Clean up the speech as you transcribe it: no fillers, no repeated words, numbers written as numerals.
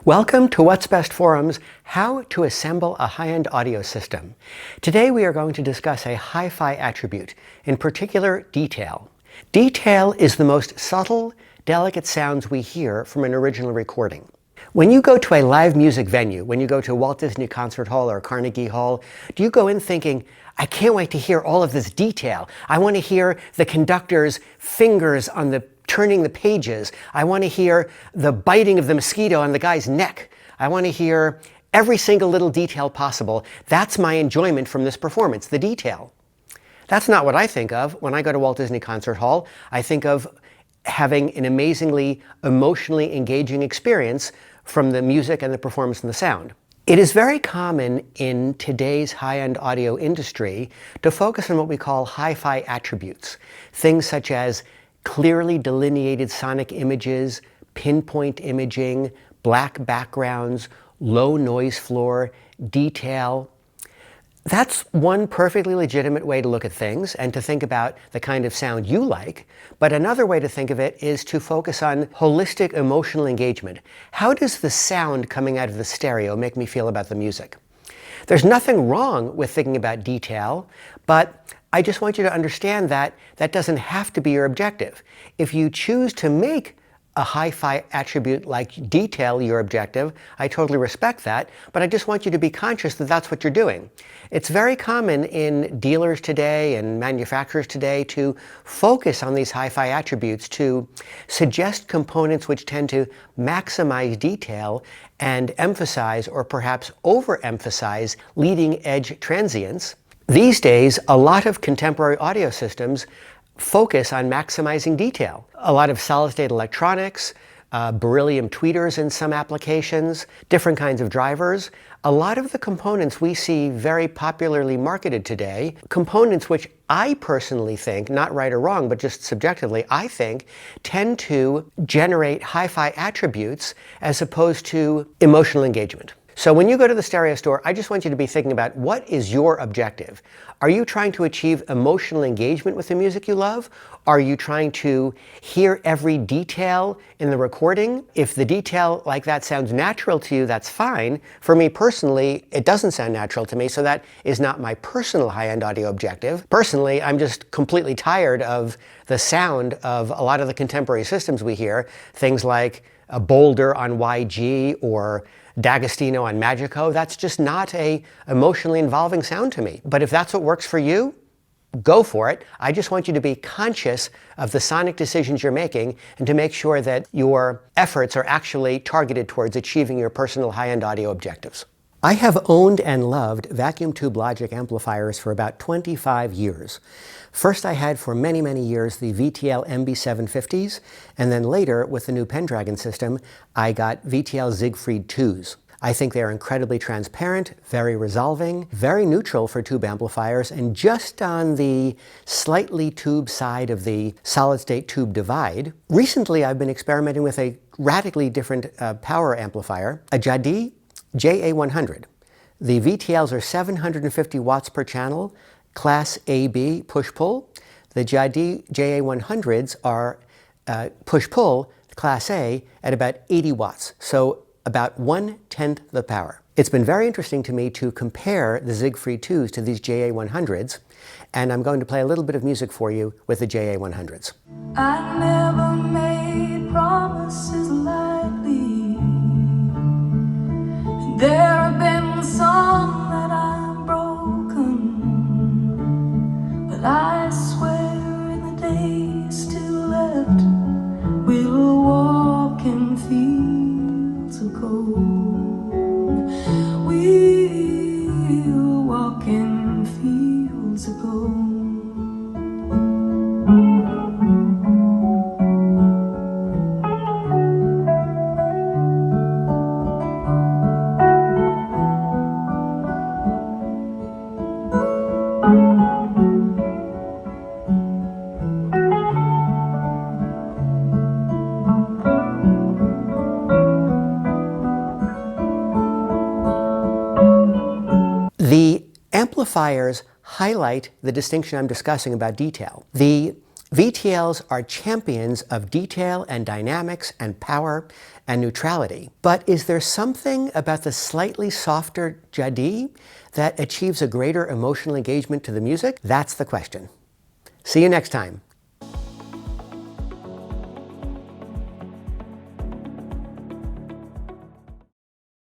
Welcome to What's Best Forum's How to Assemble a High-End Audio System. Today we are going to discuss a hi-fi attribute, in particular detail. Detail is the most subtle, delicate sounds we hear from an original recording. When you go to a live music venue, when you go to Walt Disney Concert Hall or Carnegie Hall, do you go in thinking, I can't wait to hear all of this detail. I want to hear the conductor's fingers on the turning the pages. I want to hear the biting of the mosquito on the guy's neck. I want to hear every single little detail possible. That's my enjoyment from this performance, the detail. That's not what I think of when I go to Walt Disney Concert Hall. I think of having an amazingly emotionally engaging experience from the music and the performance and the sound. It is very common in today's high-end audio industry to focus on what we call hi-fi attributes. Things such as clearly delineated sonic images, pinpoint imaging, black backgrounds, low noise floor, detail. That's one perfectly legitimate way to look at things and to think about the kind of sound you like. But another way to think of it is to focus on holistic emotional engagement. How does the sound coming out of the stereo make me feel about the music? There's nothing wrong with thinking about detail, but I just want you to understand that that doesn't have to be your objective. If you choose to make a hi-fi attribute like detail your objective, I totally respect that, but I just want you to be conscious that that's what you're doing. It's very common in dealers today and manufacturers today to focus on these hi-fi attributes, to suggest components which tend to maximize detail and emphasize or perhaps overemphasize leading-edge transients. These days, a lot of contemporary audio systems focus on maximizing detail. A lot of solid-state electronics, beryllium tweeters in some applications, different kinds of drivers. A lot of the components we see very popularly marketed today, components which I personally think, not right or wrong, but just subjectively, I think tend to generate hi-fi attributes as opposed to emotional engagement. So when you go to the stereo store, I just want you to be thinking about what is your objective. Are you trying to achieve emotional engagement with the music you love? Are you trying to hear every detail in the recording? If the detail like that sounds natural to you, that's fine. For me personally, it doesn't sound natural to me, so that is not my personal high-end audio objective. Personally, I'm just completely tired of the sound of a lot of the contemporary systems we hear, things like a Boulder on YG or D'Agostino on Magico. That's just not a emotionally involving sound to me. But if that's what works for you, go for it. I just want you to be conscious of the sonic decisions you're making and to make sure that your efforts are actually targeted towards achieving your personal high-end audio objectives. I have owned and loved vacuum tube logic amplifiers for about 25 years. First I had for many, many years the VTL MB750s, and then later with the new Pendragon system, I got VTL Siegfried 2s. I think they are incredibly transparent, very resolving, very neutral for tube amplifiers, and just on the slightly tube side of the solid-state tube divide. Recently I've been experimenting with a radically different power amplifier, a Jadi JA100. The VTLs are 750 watts per channel, Class AB push-pull. The Jadi JA100s are push-pull, Class A, at about 80 watts, so about 1/10 the power. It's been very interesting to me to compare the Siegfried 2s to these JA100s, and I'm going to play a little bit of music for you with the JA100s. I never made promises lightly. There have been some that I've broken, but I swear in the days still left, we'll walk in fields of gold. We'll walk in fields of gold. The amplifiers highlight the distinction I'm discussing about detail. The VTLs are champions of detail and dynamics and power and neutrality. But is there something about the slightly softer jadi that achieves a greater emotional engagement to the music? That's the question. See you next time.